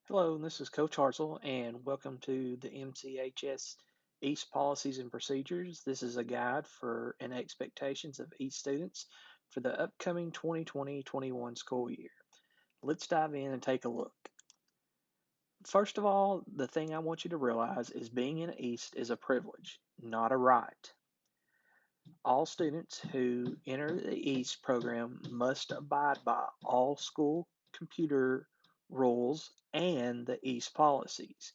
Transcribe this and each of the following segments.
Hello, this is Coach Hartzell, and welcome to the MCHS East Policies and Procedures. This is a guide for and expectations of East students for the upcoming 2020-21 school year. Let's dive in and take a look. First of all, the thing I want you to realize is being in East is a privilege, not a right. All students who enter the East program must abide by all school computer rules and the East policies.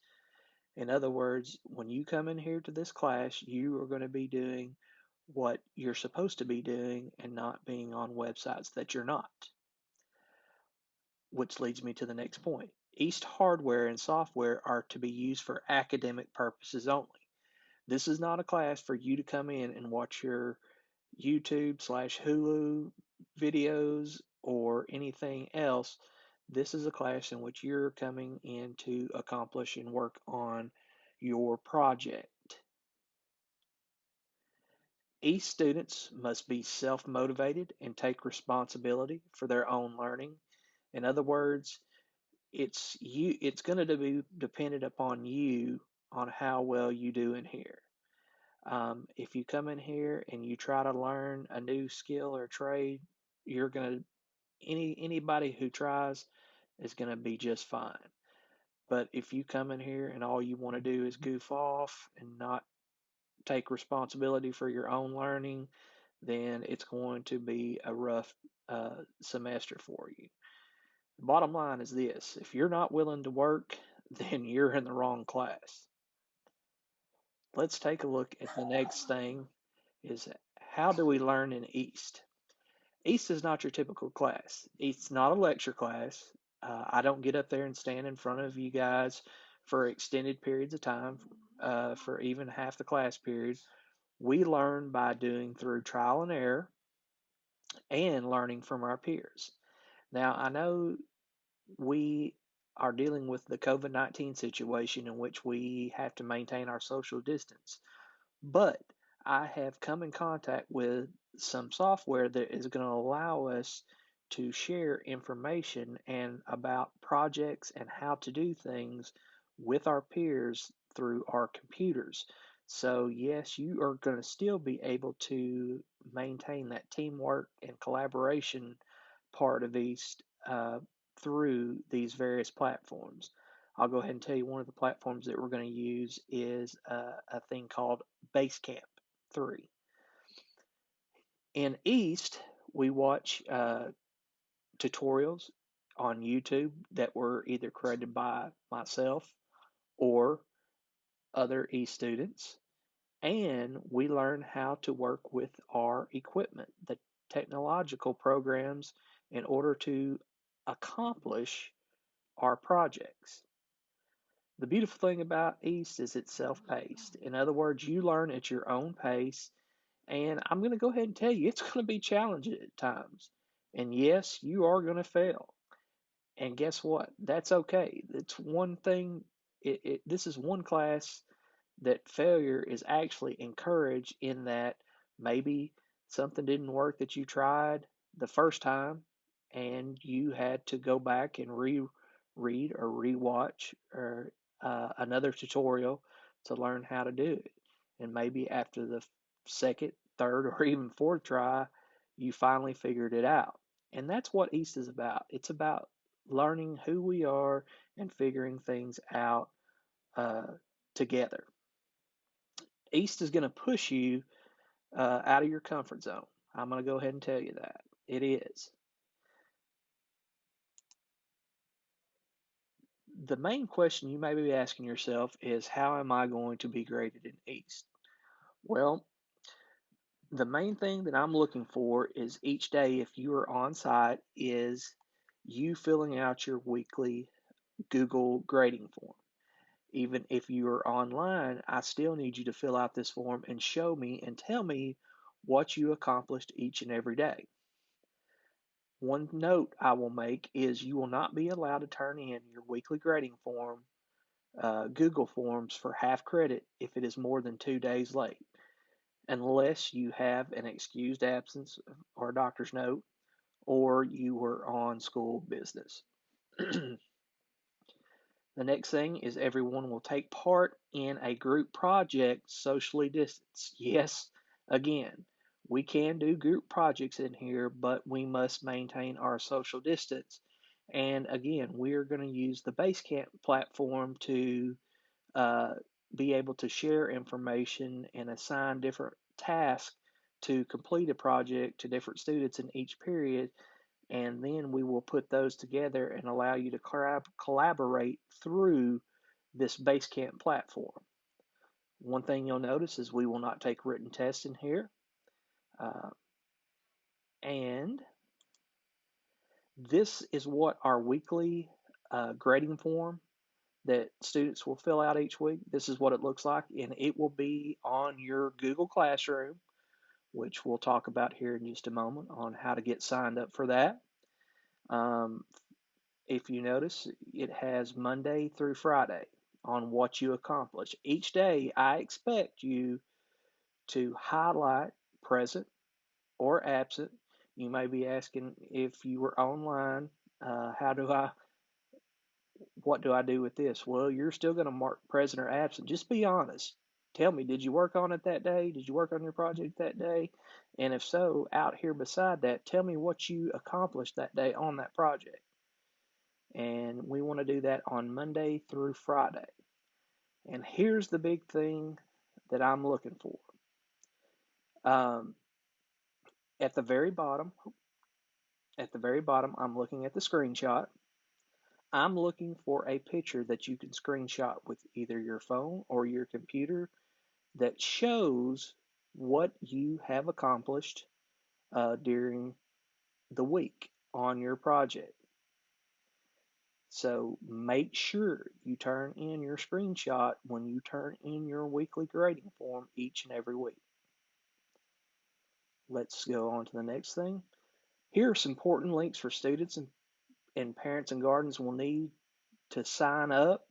In other words, when you come in here to this class, you are going to be doing what you're supposed to be doing and not being on websites that you're not. Which leads me to the next point. East hardware and software are to be used for academic purposes only. This is not a class for you to come in and watch your YouTube/Hulu videos or anything else. This is a class in which you're coming in to accomplish and work on your project. Each students must be self-motivated and take responsibility for their own learning. In other words, it's going to be dependent upon you on how well you do in here. If you come in here and you try to learn a new skill or trade, you're going to anybody who tries is going to be just fine. But if you come in here and all you want to do is goof off and not take responsibility for your own learning, then it's going to be a rough semester for you. The bottom line is this: if you're not willing to work, then you're in the wrong class. Let's take a look at the next thing is how do we learn in East? East is not your typical class. It's not a lecture class. I don't get up there and stand in front of you guys for extended periods of time, for even half the class period. We learn by doing through trial and error and learning from our peers. Now, I know we are dealing with the COVID-19 situation in which we have to maintain our social distance, but I have come in contact with some software that is going to allow us to share information and about projects and how to do things with our peers through our computers. So, yes, you are going to still be able to maintain that teamwork and collaboration part of East through these various platforms. I'll go ahead and tell you one of the platforms that we're going to use is a thing called Basecamp 3. In East, we watch tutorials on YouTube that were either created by myself or other East students, and we learn how to work with our equipment, the technological programs, in order to accomplish our projects. The beautiful thing about East is it's self-paced. In other words, you learn at your own pace, and I'm going to go ahead and tell you it's going to be challenging at times. And yes, you are going to fail. And guess what? That's okay. It's one thing. This is one class that failure is actually encouraged in that maybe something didn't work that you tried the first time and you had to go back and reread or rewatch or another tutorial to learn how to do it. And maybe after the second, third, or even fourth try, you finally figured it out. And that's what East is about. It's about learning who we are and figuring things out uh, together. East is going to push you out of your comfort zone. I'm going to go ahead and tell you that. It is. The main question you may be asking yourself is how am I going to be graded in East? Well, the main thing that I'm looking for is each day, if you are on site, is you filling out your weekly Google grading form. Even if you are online, I still need you to fill out this form and show me and tell me what you accomplished each and every day. One note I will make is you will not be allowed to turn in your weekly grading form, Google Forms, for half credit if it is more than 2 days late, unless you have an excused absence or a doctor's note or you were on school business. The next thing is everyone will take part in a group project socially distanced. Yes, again, we can do group projects in here, but we must maintain our social distance. And again, we're going to use the Basecamp platform to uh, be able to share information and assign different tasks to complete a project to different students in each period, and then we will put those together and allow you to collaborate through this Basecamp platform. One thing you'll notice is we will not take written tests in here, uh, and this is what our weekly grading form that students will fill out each week. This is what it looks like, and it will be on your Google Classroom, which we'll talk about here in just a moment on how to get signed up for that. Um, if you notice, it has Monday through Friday on what you accomplish. Each day, I expect you to highlight present or absent. You may be asking if you were online, how do I what do I do with this? Well, you're still going to mark present or absent. Just be honest. Tell me, did you work on it that day? Did you work on your project that day? And if so, out here beside that, tell me what you accomplished that day on that project. And we want to do that on Monday through Friday. And here's the big thing that I'm looking for. Um, at the very bottom, I'm looking at the screenshot. I'm looking for a picture that you can screenshot with either your phone or your computer that shows what you have accomplished during the week on your project. So make sure you turn in your screenshot when you turn in your weekly grading form each and every week. Let's go on to the next thing. Here are some important links for students and parents and guardians will need to sign up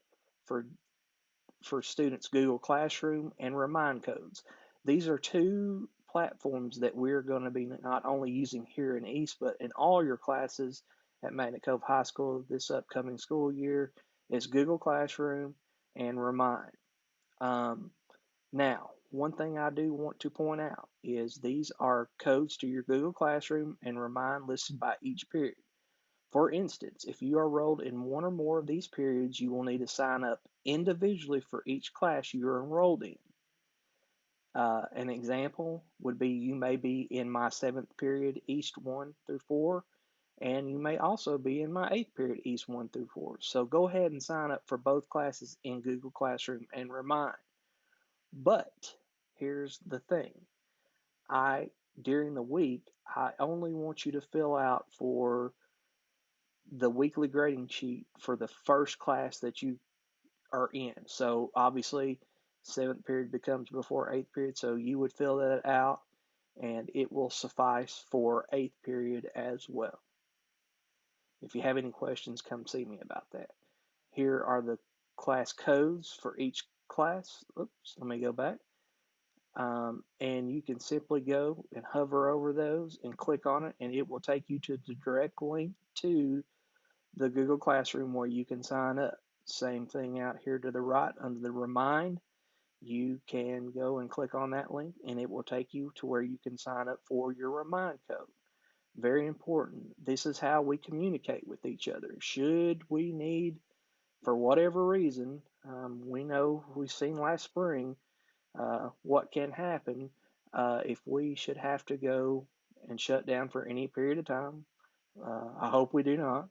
for students' Google Classroom and Remind codes. These are two platforms that we're going to be not only using here in East, but in all your classes at Magnet Cove High School this upcoming school year is Google Classroom and Remind. Now, one thing I do want to point out is these are codes to your Google Classroom and Remind listed by each period. For instance, if you are enrolled in one or more of these periods, you will need to sign up individually for each class you are enrolled in. An example would be you may be in my 7th period, East 1 through 4, and you may also be in my 8th period, East 1 through 4. So go ahead and sign up for both classes in Google Classroom and Remind. But here's the thing. During the week, I only want you to fill out for the weekly grading sheet for the first class that you are in. So obviously, 7th period becomes before 8th period, so you would fill that out and it will suffice for 8th period as well. If you have any questions, come see me about that. Here are the class codes for each class. Oops, let me go back. And you can simply go and hover over those and click on it, and it will take you to the direct link to the Google Classroom where you can sign up. Same thing out here to the right under the Remind. You can go and click on that link, and it will take you to where you can sign up for your Remind code. Very important. This is how we communicate with each other. Should we need, for whatever reason, we know we've seen last spring what can happen if we should have to go and shut down for any period of time. I hope we do not,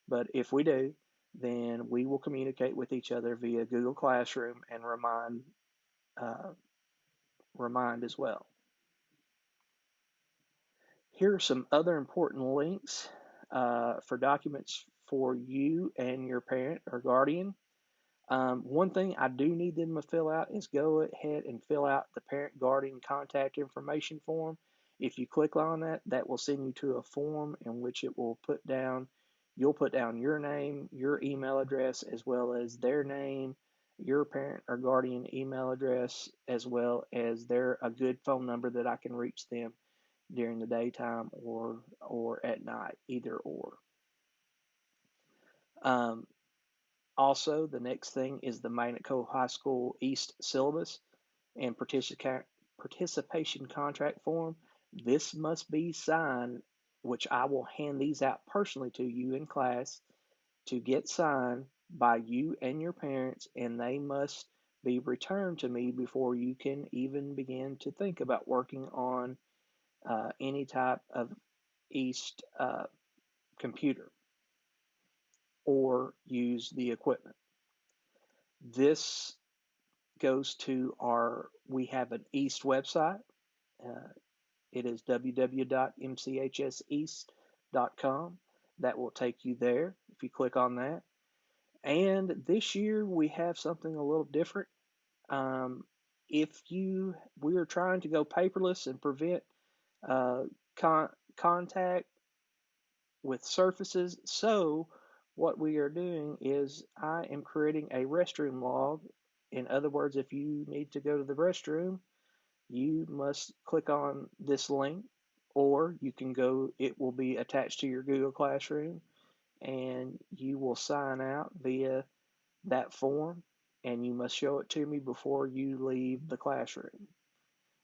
but if we do, then we will communicate with each other via Google Classroom and Remind as well. Here are some other important links for documents for you and your parent or guardian. One thing I do need them to fill out is go ahead and fill out the parent guardian contact information form. If you click on that, that will send you to a form in which it will you'll put down your name, your email address, as well as their name, your parent or guardian email address, as well as a good phone number that I can reach them during the daytime or at night, either or. Um, Also, the next thing is the Magnet Co High School East syllabus and participation contract form. This must be signed, which I will hand these out personally to you in class to get signed by you and your parents, and they must be returned to me before you can even begin to think about working on any type of East computer or use the equipment. This goes to we have an East website. Uh, it is www.mchseast.com. That will take you there if you click on that. And this year we have something a little different. Um, we are trying to go paperless and prevent uh, contact with surfaces. So what we are doing is I am creating a restroom log. In other words, if you need to go to the restroom, you must click on this link, or you can go, it will be attached to your Google Classroom, and you will sign out via that form, and you must show it to me before you leave the classroom.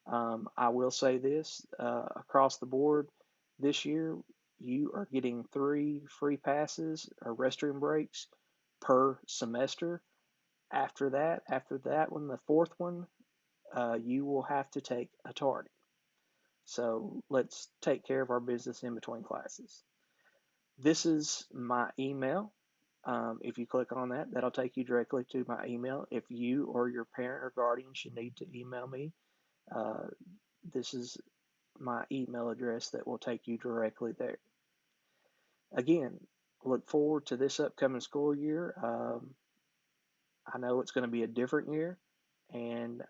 I will say this across the board this year, you are getting 3 free passes or restroom breaks per semester. After that one, the fourth one, you will have to take a tardy. So let's take care of our business in between classes. This is my email. If you click on that, that'll take you directly to my email. If you or your parent or guardian should need to email me, uh, this is my email address that will take you directly there. Again, look forward to this upcoming school year. I know it's going to be a different year, and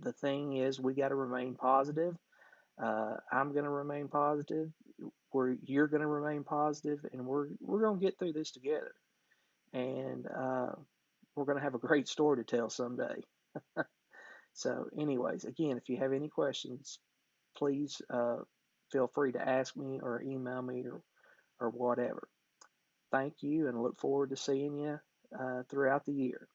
the thing is, we got to remain positive. I'm going to remain positive. You're going to remain positive, and we're going to get through this together. And we're going to have a great story to tell someday. So, anyways, again, if you have any questions, please feel free to ask me or email me or whatever. Thank you, and look forward to seeing you throughout the year.